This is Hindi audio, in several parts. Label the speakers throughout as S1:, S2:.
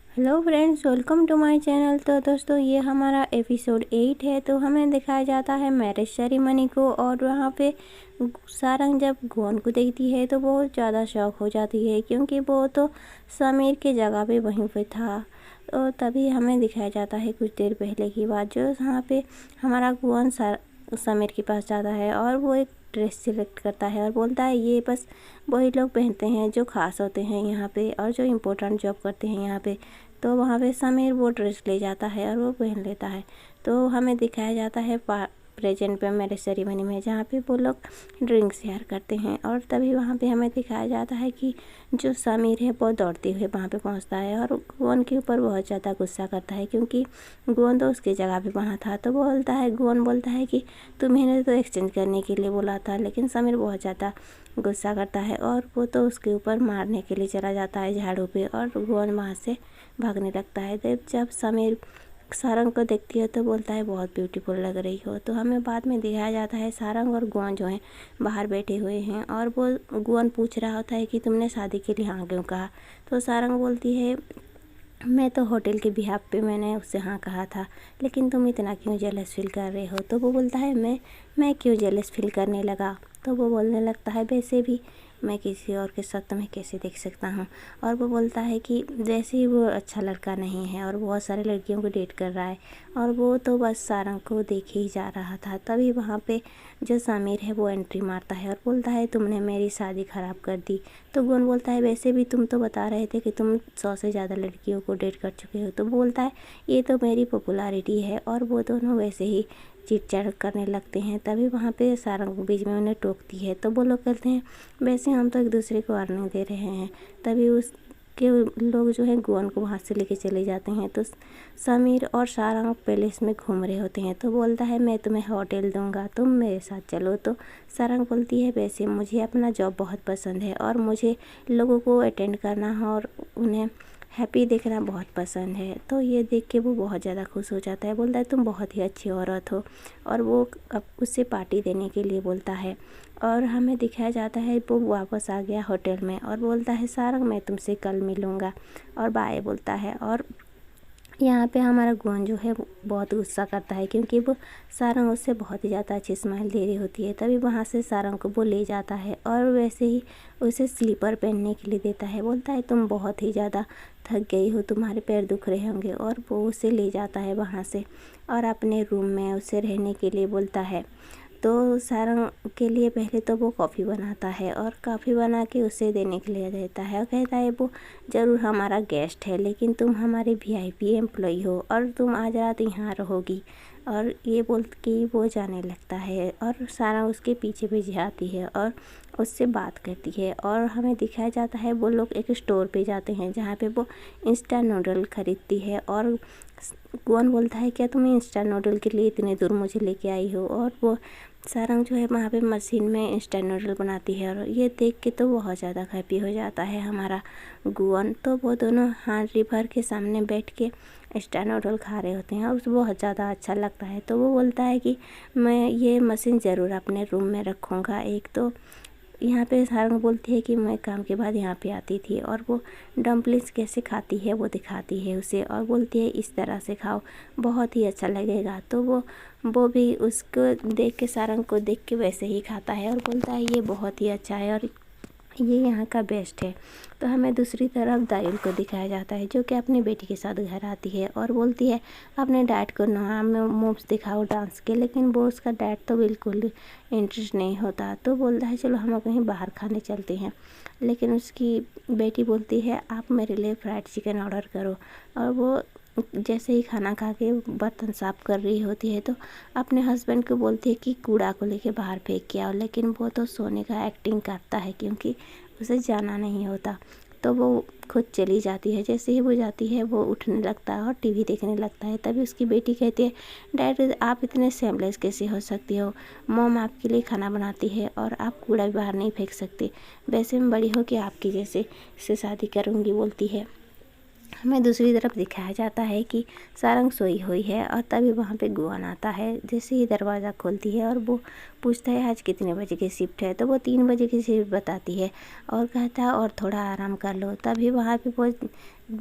S1: Hello friends, welcome to my channel. तो दोस्तों, ये हमारा एपिसोड 8 है। तो हमें दिखाया जाता है मैरिज सेरेमनी को, और वहाँ पे सारंग जब गुआन को देखती है तो बहुत ज़्यादा शॉक हो जाती है, क्योंकि वो तो समीर के जगह पे वहीं पे था। और तभी हमें दिखाया जाता है कुछ देर पहले की बात, जो यहाँ पे हमारा गुआन समीर के पास जाता है और वो एक ड्रेस सिलेक्ट करता है और बोलता है ये बस वही लोग पहनते हैं जो खास होते हैं यहाँ पे और जो इम्पोर्टेंट जॉब करते हैं यहाँ पे। तो वहाँ पे समीर वो ड्रेस ले जाता है और वो पहन लेता है। तो हमें दिखाया जाता है प्रेजेंट पे मैरिज सेरेमनी में, जहाँ पे वो लोग ड्रिंक शेयर करते हैं। और तभी वहाँ पे हमें दिखाया जाता है कि जो समीर है वो दौड़ते हुए वहाँ पे पहुँचता है और गुआन के ऊपर बहुत ज़्यादा गुस्सा करता है, क्योंकि गुआन तो उसकी जगह पे वहाँ था। तो गुआन बोलता है कि तुम्हें तो एक्सचेंज करने के लिए बोला था, लेकिन समीर बहुत ज़्यादा गुस्सा करता है और वो तो उसके ऊपर मारने के लिए चला जाता है झाड़ू पे, और गुआन वहाँ से भागने लगता है। तो जब समीर सारंग को देखती है तो बोलता है बहुत ब्यूटीफुल लग रही हो। तो हमें बाद में दिखाया जाता है सारंग और गुआन जो हैं बाहर बैठे हुए हैं, और वो गुआन पूछ रहा होता है कि तुमने शादी के लिए हाँ क्यों कहा। तो सारंग बोलती है मैं तो होटल के बिहाफ पे मैंने उससे हाँ कहा था, लेकिन तुम इतना क्यों जेलस फील कर रहे हो। तो वो बोलता है मैं क्यों जेलस फील करने लगा। तो वो बोलने लगता है वैसे भी मैं किसी और के साथ तुम्हें कैसे देख सकता हूँ। और वो बोलता है कि वैसे ही वो अच्छा लड़का नहीं है और बहुत सारे लड़कियों को डेट कर रहा है, और वो तो बस सारंग को देखे ही जा रहा था। तभी वहाँ पे जो समीर है वो एंट्री मारता है और बोलता है तुमने मेरी शादी ख़राब कर दी। तो गुआन बोलता है वैसे भी तुम तो बता रहे थे कि तुम 100 से ज़्यादा लड़कियों को डेट कर चुके हो। तो बोलता है ये तो मेरी पॉपुलैरिटी है, और वो दोनों वैसे ही चिट-चैट करने लगते हैं। तभी वहाँ पे सारंग बीच में उन्हें टोकती है। तो वो लोग कहते हैं वैसे हम तो एक दूसरे को अर्निंग दे रहे हैं। तभी उसके लोग जो है गुआन को वहाँ से लेके चले जाते हैं। तो समीर और सारंग पैलेस में घूम रहे होते हैं। तो बोलता है मैं तुम्हें होटल दूंगा, तुम मेरे साथ चलो। तो सारंग बोलती है वैसे मुझे अपना जॉब बहुत पसंद है और मुझे लोगों को अटेंड करना और उन्हें हैप्पी देखना बहुत पसंद है। तो ये देख के वो बहुत ज़्यादा खुश हो जाता है, बोलता है तुम बहुत ही अच्छी औरत हो, और वो अब उससे पार्टी देने के लिए बोलता है। और हमें दिखाया जाता है वो वापस आ गया होटल में और बोलता है सारंग मैं तुमसे कल मिलूँगा, और बाय बोलता है। और यहाँ पे हमारा गुआन जो है वो बहुत गुस्सा करता है, क्योंकि वो सारंग उससे बहुत ही ज़्यादा अच्छी स्माइल दे रही होती है। तभी वहाँ से सारंग को वो ले जाता है और वैसे ही उसे स्लीपर पहनने के लिए देता है। बोलता है तुम बहुत ही ज़्यादा थक गई हो, तुम्हारे पैर दुख रहे होंगे। और वो उसे ले जाता है वहाँ से और अपने रूम में उसे रहने के लिए बोलता है। तो सारंग के लिए पहले तो वो कॉफ़ी बनाता है और कॉफ़ी बना के उसे देने के लिए देता है, और कहता है वो ज़रूर हमारा गेस्ट है, लेकिन तुम हमारे वीआईपी एम्प्लॉई हो और तुम आज रात यहाँ रहोगी। और ये बोल के वो जाने लगता है, और सारंग उसके पीछे पीछे आती है और उससे बात करती है। और हमें दिखाया जाता है वो लोग एक स्टोर पे जाते हैं जहाँ पे वो इंस्टा नूडल खरीदती है। और गुआन बोलता है क्या तुम इंस्टा नूडल के लिए इतने दूर मुझे लेके आई हो। और वो सारंग जो है वहाँ पे मशीन में इंस्टेंट नूडल बनाती है, और ये देख के तो बहुत ज़्यादा हैप्पी हो जाता है हमारा गुआन। तो वो दोनों हांडी भर के सामने बैठ के इंस्टेंट नूडल खा रहे होते हैं और उसे बहुत ज़्यादा अच्छा लगता है। तो वो बोलता है कि मैं ये मशीन ज़रूर अपने रूम में रखूँगा। एक तो यहाँ पे सारंग बोलती है कि मैं काम के बाद यहाँ पे आती थी, और वो डम्पलिंग्स कैसे खाती है वो दिखाती है उसे, और बोलती है इस तरह से खाओ बहुत ही अच्छा लगेगा। तो वो भी उसको देख के सारंग को देख के वैसे ही खाता है और बोलता है ये बहुत ही अच्छा है और ये यहाँ का बेस्ट है। तो हमें दूसरी तरफ दायूल को दिखाया जाता है, जो कि अपनी बेटी के साथ घर आती है और बोलती है अपने डैड को ना मूव्स दिखाओ डांस के, लेकिन वो उसका डैड तो बिल्कुल इंटरेस्ट नहीं होता। तो बोलता है चलो हम कहीं बाहर खाने चलते हैं, लेकिन उसकी बेटी बोलती है आप मेरे लिए फ्राइड चिकन ऑर्डर करो। और वो जैसे ही खाना खा के बर्तन साफ़ कर रही होती है तो अपने हस्बैंड को बोलती है कि कूड़ा को लेके बाहर फेंक के आओ, लेकिन वो तो सोने का एक्टिंग करता है क्योंकि उसे जाना नहीं होता। तो वो खुद चली जाती है। जैसे ही वो जाती है वो उठने लगता है और टीवी देखने लगता है। तभी उसकी बेटी कहती है डैड आप इतने सेमलेस कैसे हो सकती हो, मॉम आपके लिए खाना बनाती है और आप कूड़ा भी बाहर नहीं फेंक सकते, वैसे मैं बड़ी हो कि आपकी जैसे से शादी करूँगी बोलती है। हमें दूसरी तरफ दिखाया जाता है कि सारंग सोई हुई है और तभी वहाँ पे गुआन आता है। जैसे ही दरवाज़ा खोलती है और वो पूछता है आज कितने बजे की शिफ्ट है, तो वो 3 बजे की शिफ्ट बताती है और कहता है और थोड़ा आराम कर लो। तभी वहाँ पे वो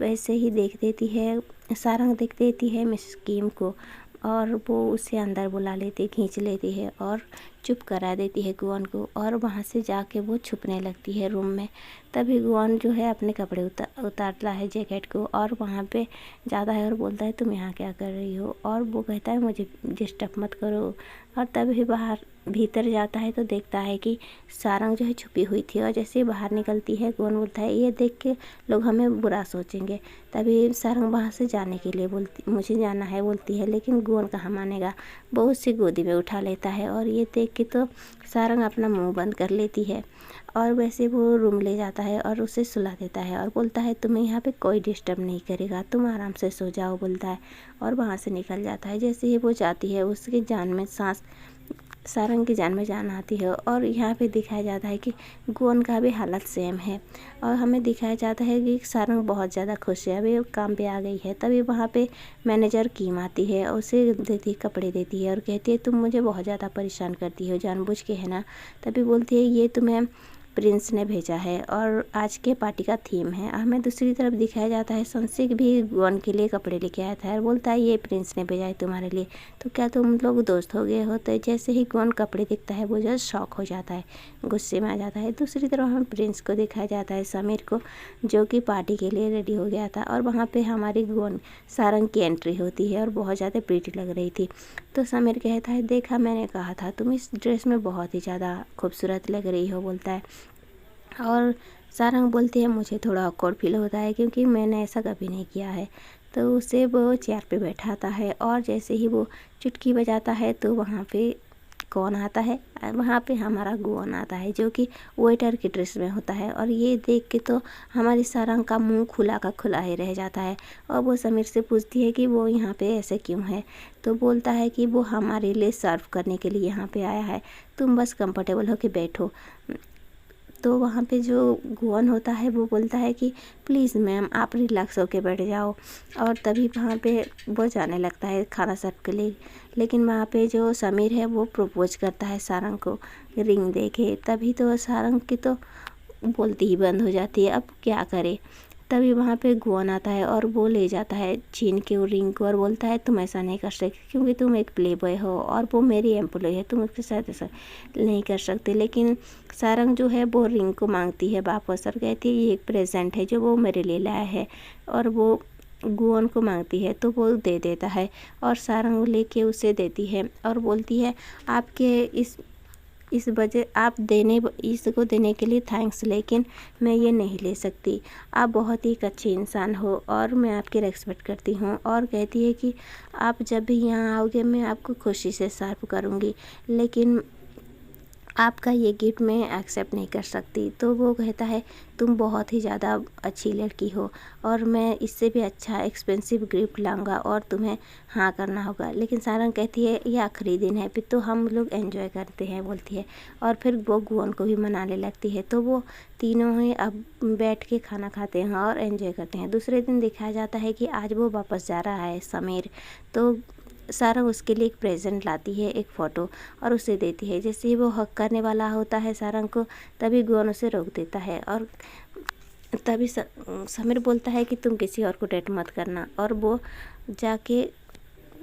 S1: वैसे ही देख देती है, सारंग देख देती है मिस किम को और वो उसे अंदर बुला लेती, खींच लेती है और चुप करा देती है गुआन को और वहाँ से जाके वो छुपने लगती है रूम में। तभी गुआन जो है अपने कपड़े उतारता है जैकेट को और वहाँ पे जाता है और बोलता है तुम यहाँ क्या कर रही हो, और वो कहता है मुझे डिस्टर्ब मत करो। और तभी बाहर भीतर जाता है तो देखता है कि सारंग जो है छुपी हुई थी और जैसे ही बाहर निकलती है गुआन बोलता है ये देख के लोग हमें बुरा सोचेंगे। तभी सारंग वहाँ से जाने के लिए बोलती मुझे जाना है बोलती है, लेकिन गुआन कहाँ मानेगा, वो उसे गोदी में उठा लेता है और ये देख के तो सारंग अपना मुंह बंद कर लेती है और वैसे वो रूम ले जाता है और उसे सुला देता है और बोलता है तुम्हें यहाँ पे कोई डिस्टर्ब नहीं करेगा, तुम आराम से सो जाओ बोलता है और वहाँ से निकल जाता है। जैसे ही वो जाती है उसकी जान में सारंग की जान में जान आती है और यहाँ पे दिखाया जाता है कि गुआन का भी हालत सेम है और हमें दिखाया जाता है कि सारंग बहुत ज़्यादा खुश है, अभी काम पे आ गई है। तभी वहाँ पे मैनेजर कीम आती है और उसे देती कपड़े देती है और कहती है तुम मुझे बहुत ज़्यादा परेशान करती हो जानबूझ के, है ना। तभी बोलती है ये तुम्हें प्रिंस ने भेजा है और आज के पार्टी का थीम है। हमें दूसरी तरफ दिखाया जाता है सनसिक भी गुआन के लिए कपड़े लेके आया था और बोलता है ये प्रिंस ने भेजा है तुम्हारे लिए, तो क्या तुम लोग दोस्त हो गए हो। तो जैसे ही गुआन कपड़े दिखता है वो जो शॉक हो जाता है, गुस्से में आ जाता है। दूसरी तरफ हम प्रिंस को दिखाया जाता है समीर को, जो कि पार्टी के लिए रेडी हो गया था और वहाँ पर हमारी गुआन सारंग की एंट्री होती है और बहुत ज़्यादा प्रीटी लग रही थी। तो समीर कहता है देखा मैंने कहा था तुम इस ड्रेस में बहुत ही ज़्यादा खूबसूरत लग रही हो बोलता है। और सारंग बोलती है मुझे थोड़ा ऑकवर्ड फील होता है क्योंकि मैंने ऐसा कभी नहीं किया है। तो उसे वो चेयर पे बैठाता है और जैसे ही वो चुटकी बजाता है तो वहाँ पे कौन आता है, वहाँ पे हमारा गुआन आता है जो कि वेटर की ड्रेस में होता है और ये देख के तो हमारी सारंग का मुंह खुला का खुला ही रह जाता है और वो समीर से पूछती है कि वो यहाँ पे ऐसे क्यों है। तो बोलता है कि वो हमारे लिए सर्व करने के लिए यहाँ पे आया है, तुम बस कंफर्टेबल होके बैठो। तो वहाँ पे जो गुआन होता है वो बोलता है कि प्लीज़ मैम आप रिलैक्स होके बैठ जाओ और तभी वहाँ पे वो जाने लगता है खाना सर्व के लिए। लेकिन वहाँ पे जो समीर है वो प्रपोज करता है सारंग को रिंग देके, तभी तो सारंग की तो बोलती ही बंद हो जाती है, अब क्या करे। तभी वहाँ पे गुआन आता है और वो ले जाता है छीन के वो रिंग को और बोलता है तुम ऐसा नहीं कर सकते क्योंकि तुम एक प्ले बॉय हो और वो मेरी एम्प्लॉय है, तुम उसके साथ ऐसा नहीं कर सकते। लेकिन सारंग जो है वो रिंग को मांगती है वापस और कहती है ये एक प्रेजेंट है जो वो मेरे लिए लाया है, और वो गुआन को मांगती है तो वो दे देता है और सारंग लेके उसे देती है और बोलती है आपके इस वजह आप इसको देने के लिए थैंक्स, लेकिन मैं ये नहीं ले सकती। आप बहुत ही एक अच्छे इंसान हो और मैं आपकी रेस्पेक्ट करती हूँ। और कहती है कि आप जब भी यहाँ आओगे मैं आपको खुशी से सर्व करूँगी, लेकिन आपका ये गिफ्ट मैं एक्सेप्ट नहीं कर सकती। तो वो कहता है तुम बहुत ही ज़्यादा अच्छी लड़की हो और मैं इससे भी अच्छा एक्सपेंसिव गिफ्ट लाऊंगा और तुम्हें हाँ करना होगा। लेकिन सारंग कहती है ये आखिरी दिन है, फिर तो हम लोग एंजॉय करते हैं बोलती है और फिर वो गुआन को भी मनाने लगती है। तो वो तीनों ही अब बैठ के खाना खाते हैं और एंजॉय करते हैं। दूसरे दिन दिखाया जाता है कि आज वो वापस जा रहा है समीर, तो सारंग उसके लिए एक प्रेजेंट लाती है, एक फ़ोटो, और उसे देती है। जैसे ही वो हक करने वाला होता है सारंग को, तभी गुआन उसे रोक देता है और तभी समीर बोलता है कि तुम किसी और को डेट मत करना, और वो जाके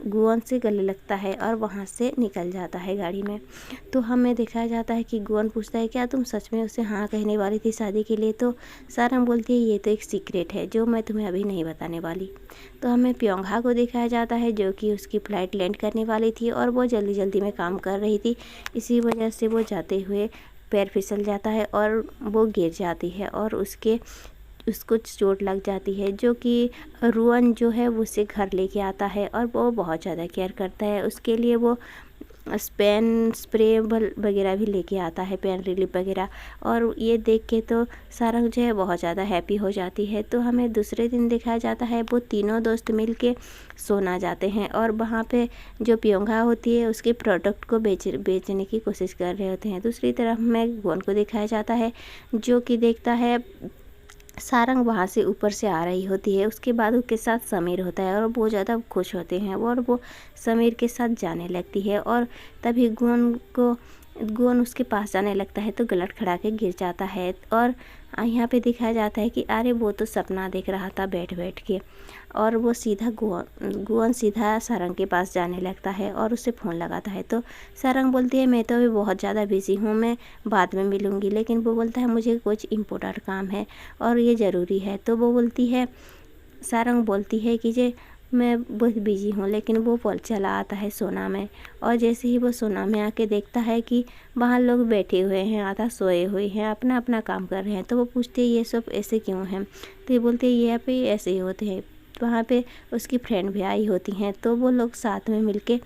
S1: गुआन से गले लगता है और वहाँ से निकल जाता है गाड़ी में। तो हमें दिखाया जाता है कि गुआन पूछता है क्या तुम सच में उसे हाँ कहने वाली थी शादी के लिए। तो सारंग बोलती है ये तो एक सीक्रेट है जो मैं तुम्हें अभी नहीं बताने वाली। तो हमें प्योंगहा को दिखाया जाता है जो कि उसकी फ़्लाइट लैंड करने वाली थी और वो जल्दी जल्दी में काम कर रही थी, इसी वजह से वो जाते हुए पैर फिसल जाता है और वो गिर जाती है और उसको चोट लग जाती है, जो कि रुअन जो है वो उसे घर लेके आता है और वो बहुत ज़्यादा केयर करता है उसके लिए। वो पेन स्प्रे वगैरह भी लेके आता है, पेन रिलीफ वगैरह, और ये देख के तो सारंग जो है बहुत ज़्यादा हैप्पी हो जाती है। तो हमें दूसरे दिन दिखाया जाता है वो तीनों दोस्त मिल के सोना जाते हैं और वहाँ पे जो प्योंगा होती है उसके प्रोडक्ट को बेचने की कोशिश कर रहे होते हैं। दूसरी तरफ हमें गुआन को दिखाया जाता है जो कि देखता है सारंग वहाँ से ऊपर से आ रही होती है। उसके बाद उसके साथ समीर होता है और बहुत ज़्यादा खुश होते हैं और वो समीर के साथ जाने लगती है। और तभी गोन उसके पास जाने लगता है तो गलत खड़ा के गिर जाता है। और यहाँ पे दिखाया जाता है कि अरे वो तो सपना देख रहा था बैठ बैठ के। और वो सीधा गोवन सीधा सारंग के पास जाने लगता है और उसे फ़ोन लगाता है। तो सारंग बोलती है मैं तो अभी बहुत ज़्यादा बिज़ी हूँ, मैं बाद में मिलूँगी। लेकिन वो बोलता है मुझे कुछ इम्पोर्टेंट काम है और ये ज़रूरी है। तो वो बोलती है, सारंग बोलती है कि जे मैं बहुत बिज़ी हूँ। लेकिन वो चला आता है सोना में। और जैसे ही वो सोना में आके देखता है कि वहाँ लोग बैठे हुए हैं, आधा सोए हुए हैं, अपना अपना काम कर रहे हैं। तो वो पूछते हैं ये सब ऐसे क्यों हैं। तो ये बोलते हैं ये यहाँ पे ऐसे ही होते हैं। वहाँ पे उसकी फ्रेंड भी आई होती हैं तो वो लोग साथ में मिलके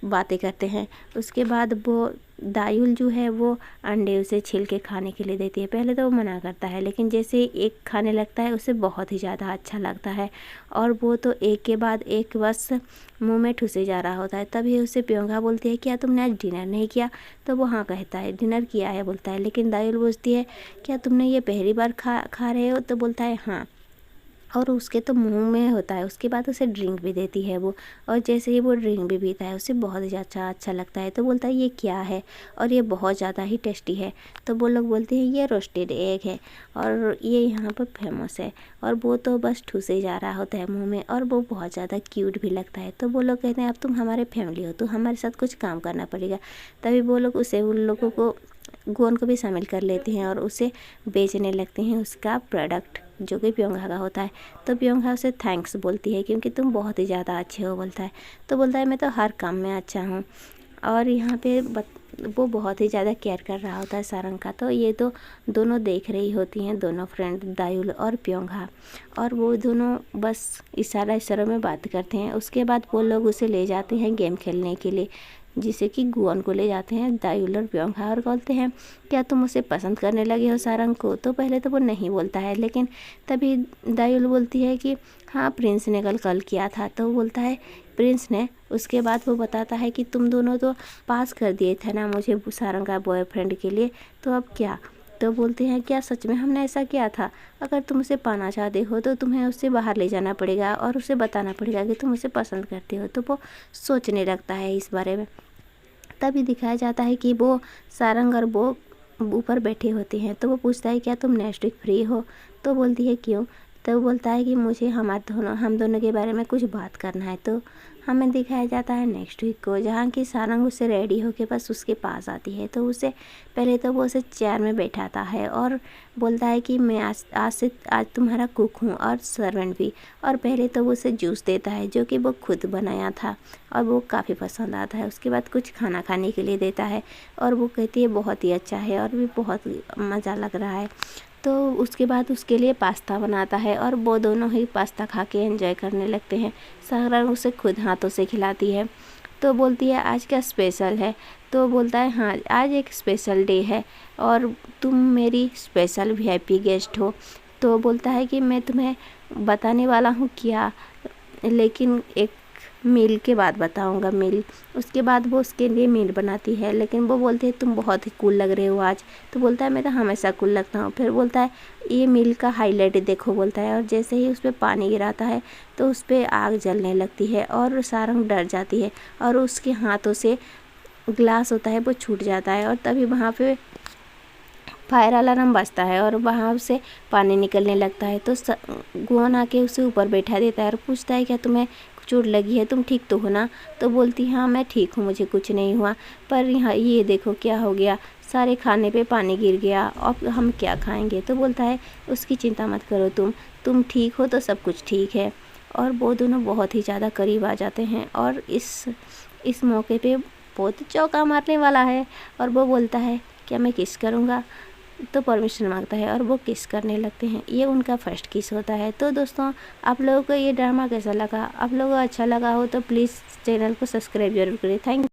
S1: बातें करते हैं। उसके बाद वो दायुल जो है वो अंडे उसे छील के खाने के लिए देती है। पहले तो वो मना करता है, लेकिन जैसे एक खाने लगता है उसे बहुत ही ज़्यादा अच्छा लगता है। और वो तो एक के बाद एक बस मुंह में ठुसे जा रहा होता है। तभी उसे प्योंगा बोलती है क्या तुमने आज डिनर नहीं किया। तो वो हाँ कहता है डिनर किया है बोलता है। लेकिन दायुल पूछती है क्या तुमने ये पहली बार खा रहे हो। तो बोलता है हाँ। और उसके तो मुंह में होता है। उसके बाद उसे ड्रिंक भी देती है वो। और जैसे ही वो ड्रिंक भी पीता है उसे बहुत ही अच्छा लगता है। तो बोलता है ये क्या है और ये बहुत ज़्यादा ही टेस्टी है। तो वो लोग बोलते हैं ये रोस्टेड एग है और ये यहाँ पर फेमस है। और वो तो बस ठूसे जा रहा होता है मुँह में और वो बहुत ज़्यादा क्यूट भी लगता है। तो वो लोग कहते हैं अब तुम हमारे फैमिली हो तो हमारे साथ कुछ काम करना पड़ेगा। तभी वो लोग उन लोगों को गोन को भी शामिल कर लेते हैं और उसे बेचने लगते हैं उसका प्रोडक्ट जो कि प्योंगा का होता है। तो प्योंगा उसे थैंक्स बोलती है क्योंकि तुम बहुत ही ज़्यादा अच्छे हो बोलता है। तो बोलता है मैं तो हर काम में अच्छा हूँ। और यहाँ पे वो बहुत ही ज़्यादा केयर कर रहा होता है सारंग का। तो ये तो दोनों देख रही होती हैं, दोनों फ्रेंड दायुल और प्योंगा। और वो दोनों बस इशारों में बात करते हैं। उसके बाद वो लोग उसे ले जाते हैं गेम खेलने के लिए, जिसे कि गुआन को ले जाते हैं दायुल और प्योंगा। और बोलते हैं क्या तुम उसे पसंद करने लगे हो सारंग को। तो पहले तो वो नहीं बोलता है, लेकिन तभी दायुल बोलती है कि हाँ प्रिंस ने कल किया था। तो बोलता है प्रिंस ने। उसके बाद वो बताता है कि तुम दोनों तो पास कर दिए थे ना मुझे सारंग का बॉयफ्रेंड के लिए, तो अब क्या। तो बोलते हैं क्या सच में हमने ऐसा किया था। अगर तुम उसे पाना चाहते हो तो तुम्हें उससे बाहर ले जाना पड़ेगा और उसे बताना पड़ेगा कि तुम उसे पसंद करते हो। तो वो सोचने लगता है इस बारे में। तभी दिखाया जाता है कि वो सारंग और वो ऊपर बैठे होते हैं। तो वो पूछता है क्या तुम नेक्स्ट वीक फ्री हो। तो बोलती है क्यों। तो वो बोलता है कि मुझे हम दोनों के बारे में कुछ बात करना है। तो हमें दिखाया जाता है नेक्स्ट वीक को, जहाँ की सारंग उससे रेडी होके बस उसके पास आती है। तो उसे पहले तो वो उसे चेयर में बैठाता है और बोलता है कि मैं आज तुम्हारा कुक हूँ और सर्वेंट भी। और पहले तो वो उसे जूस देता है जो कि वो खुद बनाया था और वो काफ़ी पसंद आता है। उसके बाद कुछ खाना खाने के लिए देता है और वो कहती है बहुत ही अच्छा है और भी बहुत मज़ा लग रहा है। तो उसके बाद उसके लिए पास्ता बनाता है और वो दोनों ही पास्ता खा के एंजॉय करने लगते हैं। सारंग उसे खुद हाथों से खिलाती है। तो बोलती है आज क्या स्पेशल है। तो बोलता है हाँ आज एक स्पेशल डे है और तुम मेरी स्पेशल वीआईपी गेस्ट हो। तो बोलता है कि मैं तुम्हें बताने वाला हूँ क्या, लेकिन एक मील के बाद बताऊंगा मील। उसके बाद वो उसके लिए मील बनाती है, लेकिन वो बोलती है तुम बहुत ही कूल लग रहे हो आज। तो बोलता है मैं तो हमेशा कूल लगता हूँ। फिर बोलता है ये मील का हाईलाइट देखो बोलता है। और जैसे ही उस पर पानी गिराता है तो उस पर आग जलने लगती है और सारंग डर जाती है और उसके हाथों से ग्लास होता है वो छूट जाता है। और तभी वहाँ पे फायर अलार्म बजता है और वहाँ से पानी निकलने लगता है। तो गुआन आके उसे ऊपर बैठा देता है और पूछता है क्या तुम्हें चोट लगी है, तुम ठीक तो हो ना। तो बोलती हाँ मैं ठीक हूँ, मुझे कुछ नहीं हुआ, पर यहाँ ये देखो क्या हो गया, सारे खाने पे पानी गिर गया, अब हम क्या खाएंगे। तो बोलता है उसकी चिंता मत करो, तुम ठीक हो तो सब कुछ ठीक है। और वो दोनों बहुत ही ज़्यादा करीब आ जाते हैं और इस मौके पे बहुत चौका मारने वाला है। और वो बोलता है क्या मैं किस करूँगा। तो परमिशन मांगता है और वो किस करने लगते हैं। ये उनका फर्स्ट किस होता है। तो दोस्तों आप लोगों को ये ड्रामा कैसा लगा, आप लोगों को अच्छा लगा हो तो प्लीज़ चैनल को सब्सक्राइब जरूर करें। थैंक